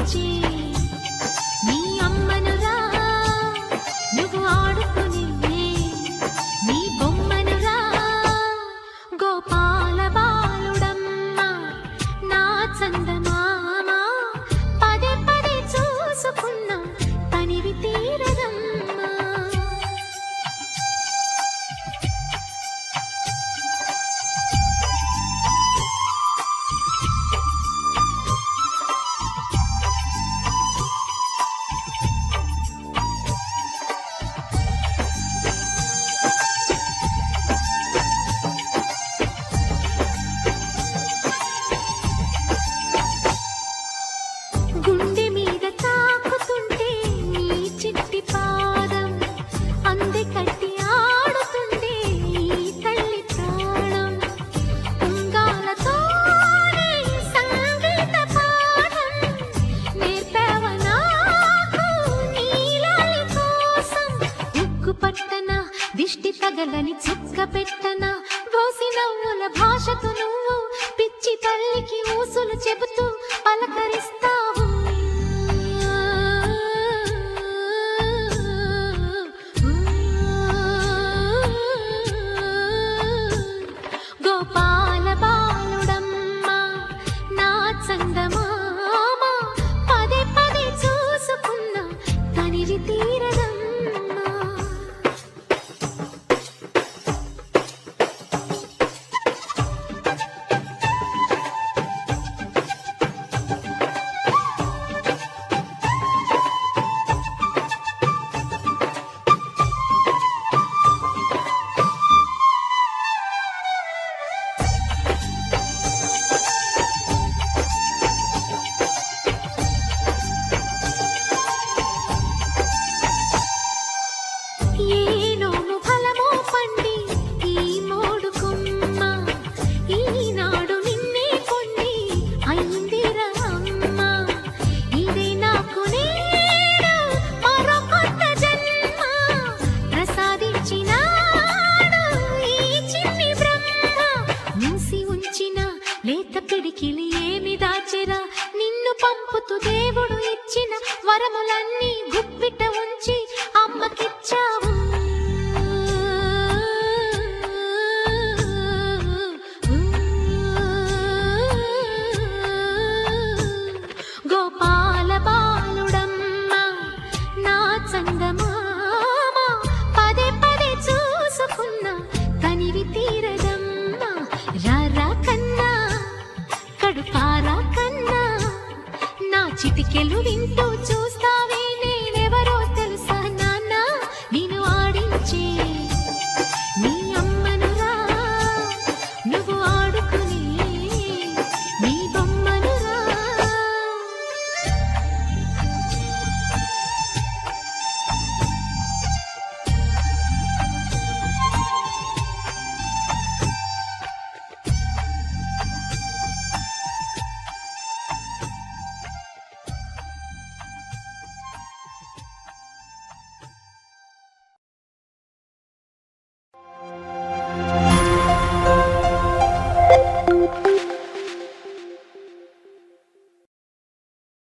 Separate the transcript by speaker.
Speaker 1: వచ్చి నీ అమ్మనురా నువ్వు ఆడుకుని నీ బొమ్మనురా గోపాల బాలుడమ్మ నా చందమామ పదే పదే చూసుకున్నా తనివి తీరదమ్మా. గుండె మీద తాకుతుంటే నీ చిట్టి పాదం అందే కట్టి ఆడుతుండే ఈ తల్లి ప్రాణం ఉంగాలతోనే సంగీత పాఠం నేర్పావ నాకు నీలాలి కోసం ఉక్కు పట్టన దిష్టి తగలని చుక్క పెట్టన బోసి నవ్వుల భాషతో నువ్వు పిచ్చి తల్లికి ఊసులు చెబుతూ పలకరిస్తావు. గోపాల బాలుడమ్మ నా చందమామ పదే పదే చూసుకున్నా తనివి తీరదమ్మా. ఏ నోము ఫలమో పండి ఈ మోడు కొమ్మ ఈనాడు నిన్నే కొన్ని అయిందిరా అమ్మ. ఇదే నాకు నేడు మరో కొత్త జన్మ ప్రసాదించినాడు ఈ చిన్ని బ్రహ్మ. మూసి ఉంచిన లేత పిడికిలి ఏమి దాచెరా నిన్ను పంపుతూ దేవుడు ఇచ్చిన వరములన్నీ గుప్పిట ఉంచి అమ్మకిచ్చావు. గోపాల బాలుడమ్మ నా చందమామ పదే పదే చూసుకున్నా తనివి తీరదమ్మా. రారా కన్నా కడుపారా కన్నా నా చిటికెలు వింటూ చూస్తావే